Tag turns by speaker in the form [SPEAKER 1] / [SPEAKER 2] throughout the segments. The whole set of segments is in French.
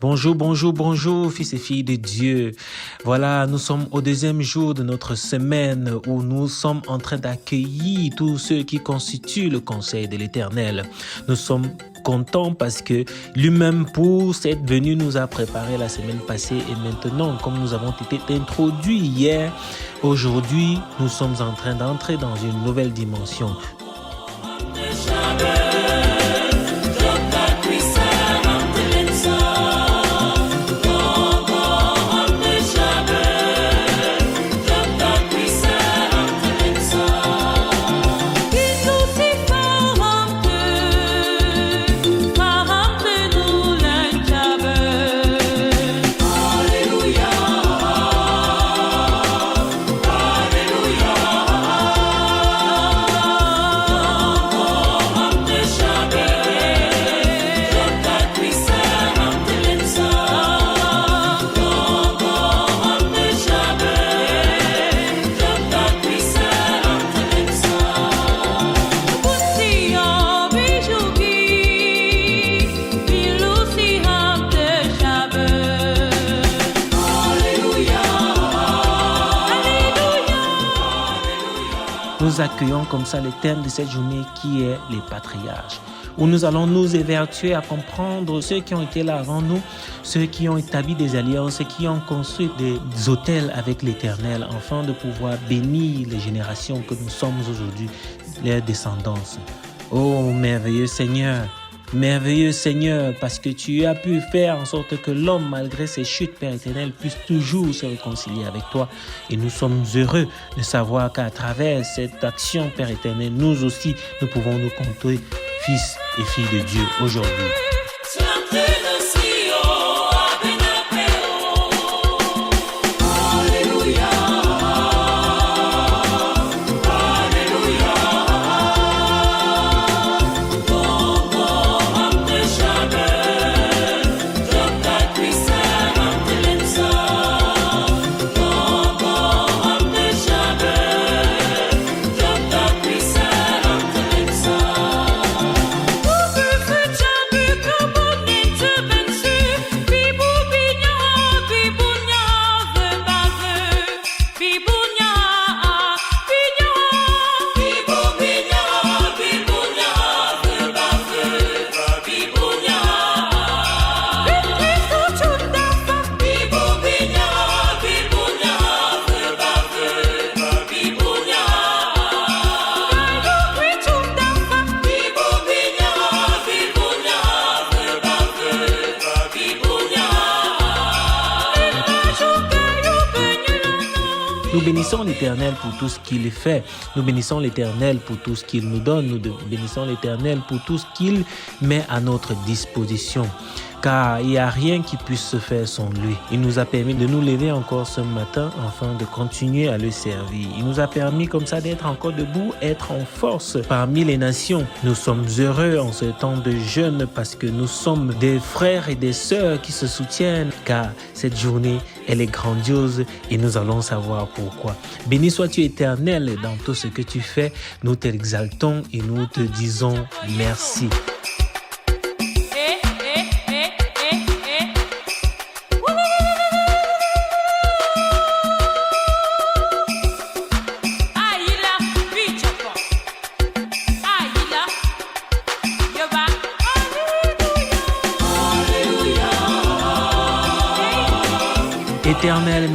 [SPEAKER 1] Bonjour, bonjour, bonjour, fils et filles de Dieu. Voilà, nous sommes au deuxième jour de notre semaine où nous sommes en train d'accueillir tous ceux qui constituent le conseil de l'Éternel. Nous sommes contents parce que lui-même, pour cette venue, nous a préparé la semaine passée et maintenant, comme nous avons été introduits hier, aujourd'hui, nous sommes en train d'entrer dans une nouvelle dimension. Nous accueillons comme ça le thème de cette journée qui est les patriarches, où nous allons nous évertuer à comprendre ceux qui ont été là avant nous, ceux qui ont établi des alliances, qui ont construit des autels avec l'Éternel, afin de pouvoir bénir les générations que nous sommes aujourd'hui, les descendants. Oh merveilleux Seigneur, parce que tu as pu faire en sorte que l'homme, malgré ses chutes, Père éternel, puisse toujours se réconcilier avec toi. Et nous sommes heureux de savoir qu'à travers cette action, Père éternel, nous aussi, nous pouvons nous compter fils et filles de Dieu aujourd'hui. Nous bénissons l'Éternel pour tout ce qu'il fait. Nous bénissons l'Éternel pour tout ce qu'il nous donne. Nous bénissons l'Éternel pour tout ce qu'il met à notre disposition. Car il n'y a rien qui puisse se faire sans lui. Il nous a permis de nous lever encore ce matin afin de continuer à le servir. Il nous a permis comme ça d'être encore debout, être en force parmi les nations. Nous sommes heureux en ce temps de jeûne parce que nous sommes des frères et des sœurs qui se soutiennent. Car cette journée, elle est grandiose et nous allons savoir pourquoi. Béni sois-tu Éternel dans tout ce que tu fais. Nous t'exaltons et nous te disons merci. Éternel,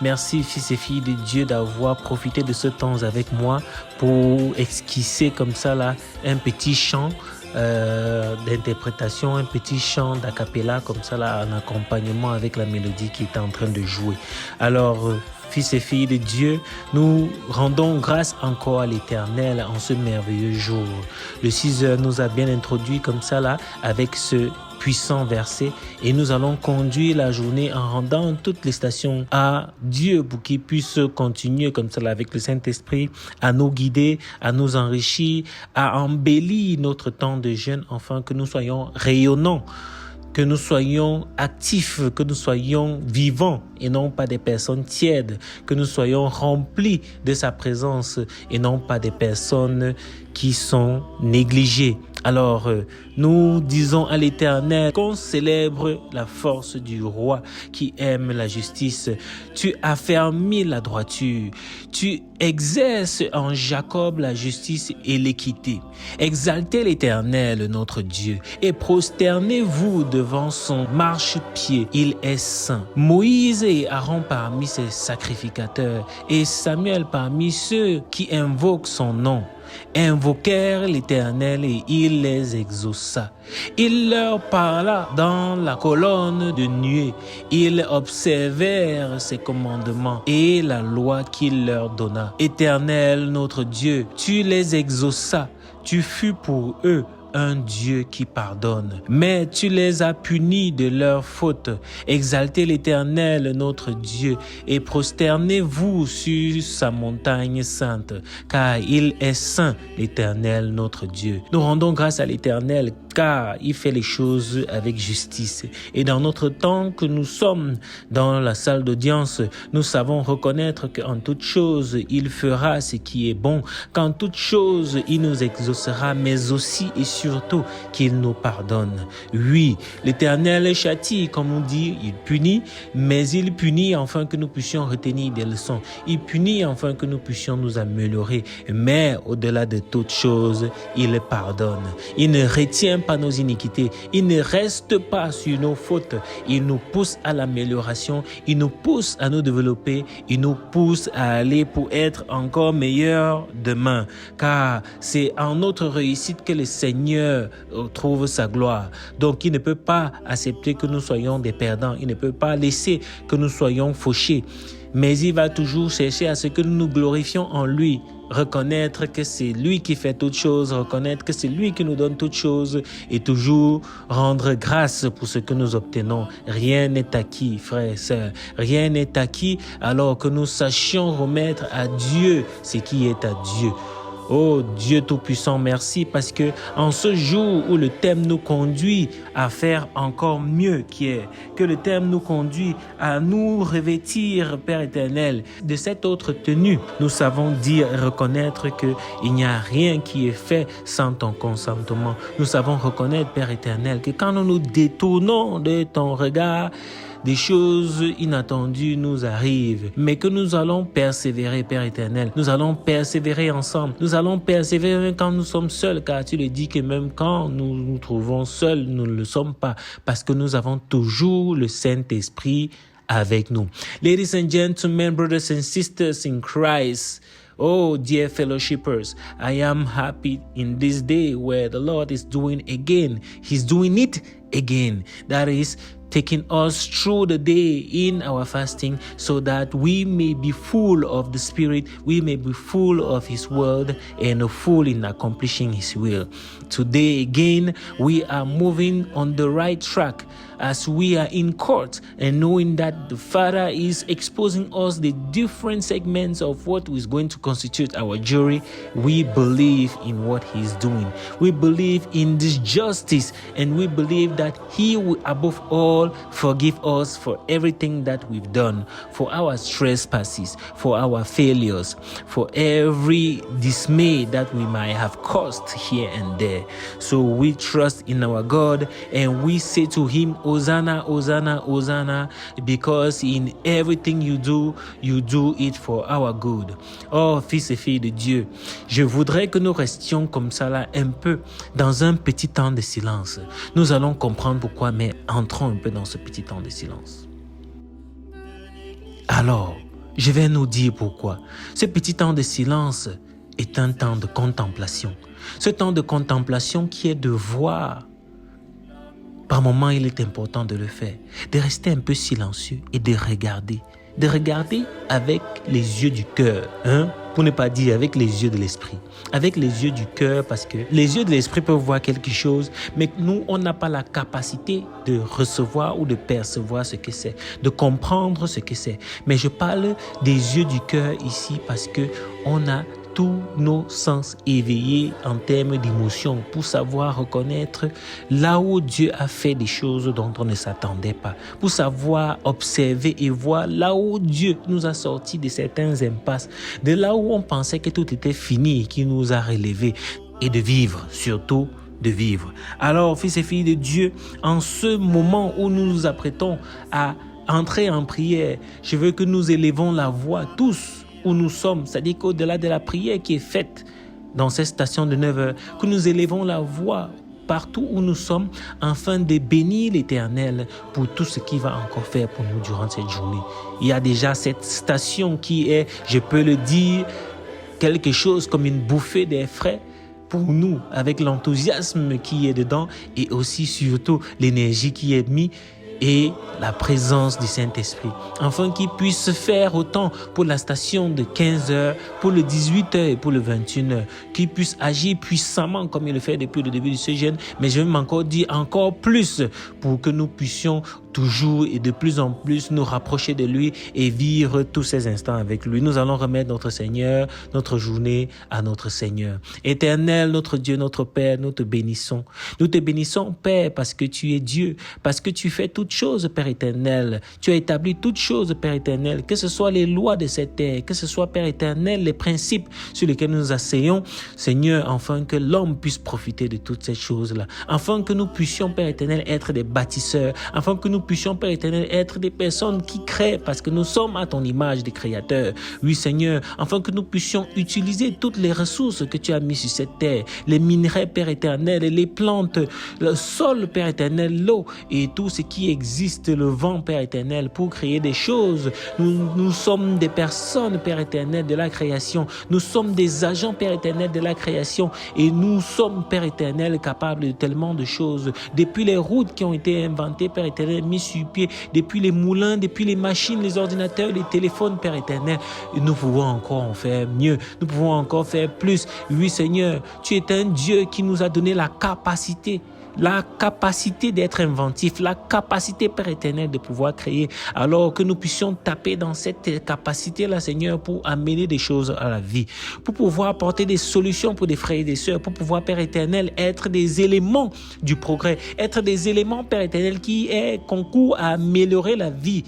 [SPEAKER 1] merci, fils et filles de Dieu, d'avoir profité de ce temps avec moi pour esquisser comme ça là un petit chant d'interprétation, un petit chant d'acapella comme ça là en accompagnement avec la mélodie qui est en train de jouer. Alors, fils et filles de Dieu, nous rendons grâce encore à l'Éternel en ce merveilleux jour. Le 6h nous a bien introduit comme ça là avec ce puissant verset et nous allons conduire la journée en rendant toutes les stations à Dieu pour qu'il puisse continuer comme ça avec le Saint-Esprit à nous guider, à nous enrichir, à embellir notre temps de jeûne afin que nous soyons rayonnants, que nous soyons actifs, que nous soyons vivants et non pas des personnes tièdes, que nous soyons remplis de sa présence et non pas des personnes qui sont négligées. Alors, nous disons à l'Éternel qu'on célèbre la force du roi qui aime la justice. Tu affermis la droiture. Tu exerces en Jacob la justice et l'équité. Exaltez l'Éternel, notre Dieu, et prosternez-vous devant son marchepied. Il est saint. Moïse et Aaron parmi ses sacrificateurs et Samuel parmi ceux qui invoquent son nom invoquèrent l'Éternel et il les exauça. Il leur parla dans la colonne de nuée. Ils observèrent ses commandements et la loi qu'il leur donna. Éternel, notre Dieu, tu les exauças. Tu fus pour eux un Dieu qui pardonne. Mais tu les as punis de leurs fautes. Exaltez l'Éternel, notre Dieu, et prosternez-vous sur sa montagne sainte, car il est saint, l'Éternel, notre Dieu. Nous rendons grâce à l'Éternel, car il fait les choses avec justice. Et dans notre temps que nous sommes dans la salle d'audience, nous savons reconnaître qu'en toute chose, il fera ce qui est bon, qu'en toute chose, il nous exaucera, mais aussi et surtout qu'il nous pardonne. Oui, l'Éternel châtie, comme on dit, il punit, mais il punit afin que nous puissions retenir des leçons. Il punit afin que nous puissions nous améliorer. Mais au-delà de toutes choses, il pardonne. Il ne retient pas nos iniquités. Il ne reste pas sur nos fautes. Il nous pousse à l'amélioration. Il nous pousse à nous développer. Il nous pousse à aller pour être encore meilleurs demain. Car c'est en notre réussite que le Seigneur trouve sa gloire. Donc il ne peut pas accepter que nous soyons des perdants. Il ne peut pas laisser que nous soyons fauchés. Mais il va toujours chercher à ce que nous nous glorifions en lui. Reconnaître que c'est lui qui fait toutes choses, reconnaître que c'est lui qui nous donne toutes choses et toujours rendre grâce pour ce que nous obtenons. Rien n'est acquis, frères et sœurs. Rien n'est acquis alors que nous sachions remettre à Dieu ce qui est à Dieu. Oh Dieu Tout-Puissant, merci parce que en ce jour où le thème nous conduit à faire encore mieux, que le thème nous conduit à nous revêtir, Père éternel, de cette autre tenue, nous savons dire et reconnaître qu'il n'y a rien qui est fait sans ton consentement. Nous savons reconnaître, Père éternel, que quand nous nous détournons de ton regard, des choses inattendues nous arrivent, mais que nous allons persévérer, Père éternel. Nous allons persévérer ensemble. Nous allons persévérer même quand nous sommes seuls, car tu le dis que même quand nous nous trouvons seuls, nous ne le sommes pas, parce que nous avons toujours le Saint-Esprit avec nous. Ladies and gentlemen, brothers and sisters in Christ, oh, dear fellowshippers, I am happy in this day where the Lord is doing again. He's doing it again. That is taking us through the day in our fasting so that we may be full of the Spirit, we may be full of His word and full in accomplishing His will. Today again, we are moving on the right track as we are in court and knowing that the Father is exposing us the different segments of what is going to constitute our jury. We believe in what He's doing. We believe in this justice and we believe that He will above all forgive us for everything that we've done, for our trespasses, for our failures, for every dismay that we might have caused here and there. So we trust in our God and we say to Him, Hosanna, Hosanna, Hosanna, because in everything you do it for our good. Oh, fils et filles de Dieu, je voudrais que nous restions comme ça là un peu dans un petit temps de silence. Nous allons comprendre pourquoi, mais entrons un peu dans ce petit temps de silence. Alors, je vais nous dire pourquoi. Ce petit temps de silence est un temps de contemplation. Ce temps de contemplation qui est de voir. Par moments, il est important de le faire, de rester un peu silencieux et de regarder avec les yeux du cœur, pour ne pas dire avec les yeux de l'esprit. Avec les yeux du cœur, parce que les yeux de l'esprit peuvent voir quelque chose, mais nous, on n'a pas la capacité de recevoir ou de percevoir ce que c'est, de comprendre ce que c'est. Mais je parle des yeux du cœur ici parce que on a tous nos sens éveillés en termes d'émotion pour savoir reconnaître là où Dieu a fait des choses dont on ne s'attendait pas, pour savoir observer et voir là où Dieu nous a sortis de certains impasses, de là où on pensait que tout était fini et qui nous a relevés, et de vivre surtout de vivre. Alors, fils et filles de Dieu, en ce moment où nous nous apprêtons à entrer en prière, je veux que nous élevons la voix tous où nous sommes, c'est-à-dire qu'au-delà de la prière qui est faite dans cette station de 9 heures, que nous élevons la voix partout où nous sommes, afin de bénir l'Éternel pour tout ce qu'il va encore faire pour nous durant cette journée. Il y a déjà cette station qui est, je peux le dire, quelque chose comme une bouffée d'air frais pour nous, avec l'enthousiasme qui est dedans et aussi surtout l'énergie qui est mise et la présence du Saint-Esprit, afin qu'il puisse faire autant pour la station de 15 heures, pour le 18 heures et pour le 21 heures, qu'il puisse agir puissamment comme il le fait depuis le début de ce jeûne, mais je vais m'encore dire encore plus pour que nous puissions toujours et de plus en plus nous rapprocher de lui et vivre tous ces instants avec lui. Nous allons remettre notre Seigneur, notre journée à notre Seigneur. Éternel, notre Dieu, notre Père, nous te bénissons. Nous te bénissons, Père, parce que tu es Dieu, parce que tu fais toutes choses, Père éternel. Tu as établi toutes choses, Père éternel, que ce soit les lois de cette terre, que ce soit, Père éternel, les principes sur lesquels nous nous asseyons, Seigneur, afin que l'homme puisse profiter de toutes ces choses-là, afin que nous puissions, Père éternel, être des bâtisseurs, afin que nous puissions, Père éternel, être des personnes qui créent, parce que nous sommes à ton image des créateurs. Oui, Seigneur, afin que nous puissions utiliser toutes les ressources que tu as mises sur cette terre, les minerais, Père éternel, les plantes, le sol, Père éternel, l'eau et tout ce qui existe, le vent, Père éternel, pour créer des choses. Nous sommes des personnes, Père éternel, de la création. Nous sommes des agents, Père éternel, de la création. Et nous sommes, Père éternel, capables de tellement de choses. Depuis les routes qui ont été inventées, Père éternel, mis sur pied, depuis les moulins, depuis les machines, les ordinateurs, les téléphones, Père éternel, nous pouvons encore en faire mieux. Nous pouvons encore faire plus. Oui, Seigneur, tu es un Dieu qui nous a donné la capacité d'être inventif, la capacité, Père éternel, de pouvoir créer, alors que nous puissions taper dans cette capacité-là, Seigneur, pour amener des choses à la vie, pour pouvoir apporter des solutions pour des frères et des sœurs, pour pouvoir, Père éternel, être des éléments du progrès, être des éléments, Père éternel, qui concourent à améliorer la vie,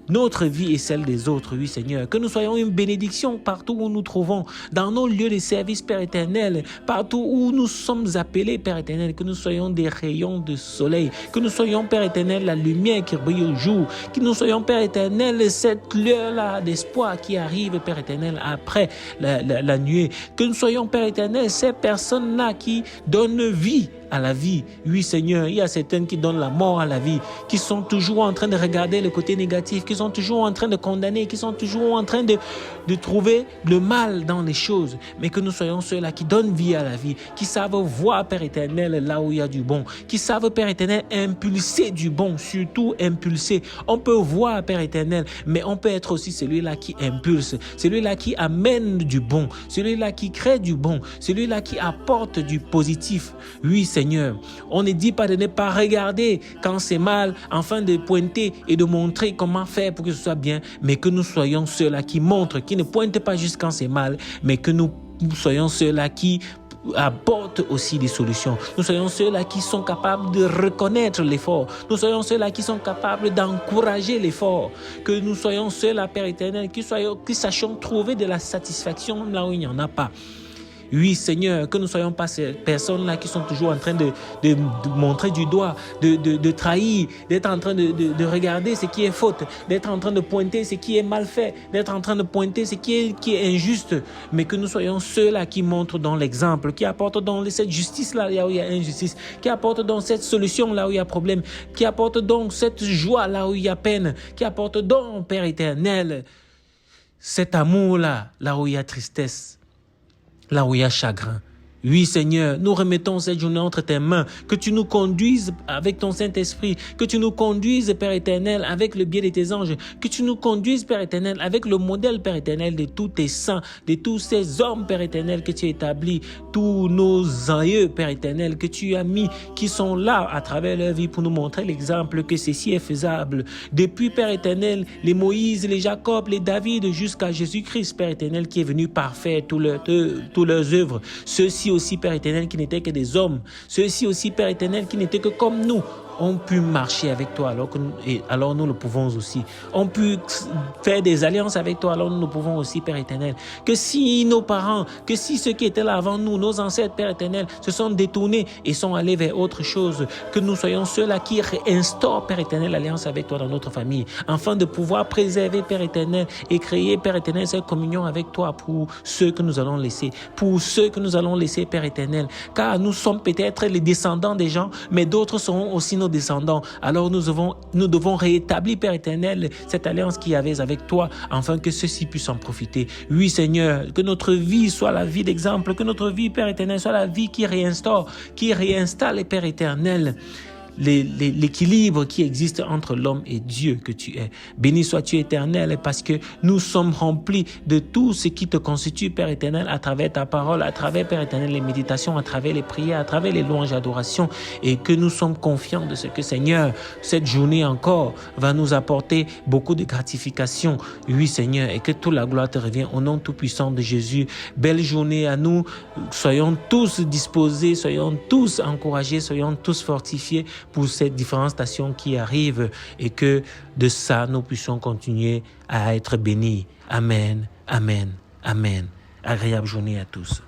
[SPEAKER 1] notre vie et celle des autres, oui Seigneur. Que nous soyons une bénédiction partout où nous trouvons, dans nos lieux de service, Père éternel, partout où nous sommes appelés, Père éternel, que nous soyons des rayons de soleil, que nous soyons, Père éternel, la lumière qui brille au jour, que nous soyons, Père éternel, cette lueur-là d'espoir qui arrive, Père éternel, après la nuée, que nous soyons, Père éternel, ces personnes-là qui donnent vie à la vie. Oui, Seigneur, il y a certaines qui donnent la mort à la vie, qui sont toujours en train de regarder le côté négatif, qui sont toujours en train de condamner, qui sont toujours en train de trouver le mal dans les choses. Mais que nous soyons ceux-là qui donnent vie à la vie, qui savent voir, Père éternel, là où il y a du bon, qui savent, Père éternel, impulser du bon, surtout impulser. On peut voir, Père éternel, mais on peut être aussi celui-là qui impulse, celui-là qui amène du bon, celui-là qui crée du bon, celui-là qui apporte du positif. Oui, Seigneur, on ne dit pas de ne pas regarder quand c'est mal, afin de pointer et de montrer comment faire pour que ce soit bien, mais que nous soyons ceux-là qui montrent, qui ne pointent pas juste quand c'est mal, mais que nous soyons ceux-là qui apportent aussi des solutions. Nous soyons ceux-là qui sont capables de reconnaître l'effort. Nous soyons ceux-là qui sont capables d'encourager l'effort. Que nous soyons ceux-là, Père éternel, qui sachions trouver de la satisfaction là où il n'y en a pas. Oui, Seigneur, que nous ne soyons pas ces personnes-là qui sont toujours en train de montrer du doigt, de trahir, d'être en train de regarder ce qui est faute, d'être en train de pointer ce qui est mal fait, d'être en train de pointer ce qui est injuste, mais que nous soyons ceux-là qui montrent dans l'exemple, qui apportent dans cette justice-là là où il y a injustice, qui apportent dans cette solution là où il y a problème, qui apportent donc cette joie là où il y a peine, qui apportent donc, Père éternel, cet amour-là, là où il y a tristesse, là où il y a chagrin. Oui, Seigneur, nous remettons cette journée entre tes mains, que tu nous conduises avec ton Saint-Esprit, que tu nous conduises, Père éternel, avec le biais de tes anges, que tu nous conduises, Père éternel, avec le modèle, Père éternel, de tous tes saints, de tous ces hommes, Père éternel, que tu as établis, tous nos aïeux, Père éternel, que tu as mis, qui sont là à travers leur vie pour nous montrer l'exemple que ceci est faisable. Depuis, Père éternel, les Moïse, les Jacob, les David, jusqu'à Jésus-Christ, Père éternel, qui est venu parfaire tous leurs œuvres. Ceux-ci aussi, Père éternel, qui n'étaient que des hommes. Ceux-ci aussi, Père éternel, qui n'étaient que comme nous. ont pu marcher avec toi alors nous le pouvons aussi. Ont pu faire des alliances avec toi, alors nous le pouvons aussi, Père éternel. Que si nos parents, que si ceux qui étaient là avant nous, nos ancêtres, Père éternel, se sont détournés et sont allés vers autre chose, que nous soyons ceux-là qui réinstaurent, Père éternel, l'alliance avec toi dans notre famille, afin de pouvoir préserver, Père éternel, et créer, Père éternel, cette communion avec toi pour ceux que nous allons laisser, Père éternel, car nous sommes peut-être les descendants des gens, mais d'autres seront aussi nos descendants. Alors nous devons rétablir, Père éternel, cette alliance qu'il y avait avec toi, afin que ceux-ci puissent en profiter. Oui, Seigneur, que notre vie soit la vie d'exemple, que notre vie, Père éternel, soit la vie qui réinstalle, Père éternel, l'équilibre qui existe entre l'homme et Dieu que tu es. Béni sois-tu, éternel, parce que nous sommes remplis de tout ce qui te constitue, Père éternel, à travers ta parole, à travers, Père éternel, les méditations, à travers les prières, à travers les louanges et adorations, et que nous sommes confiants de ce que, Seigneur, cette journée encore va nous apporter beaucoup de gratification. Oui, Seigneur, et que toute la gloire te revient au nom tout-puissant de Jésus. Belle journée à nous. Soyons tous disposés, soyons tous encouragés, soyons tous fortifiés pour ces différentes stations qui arrivent, et que de ça, nous puissions continuer à être bénis. Amen, amen, amen. Agréable journée à tous.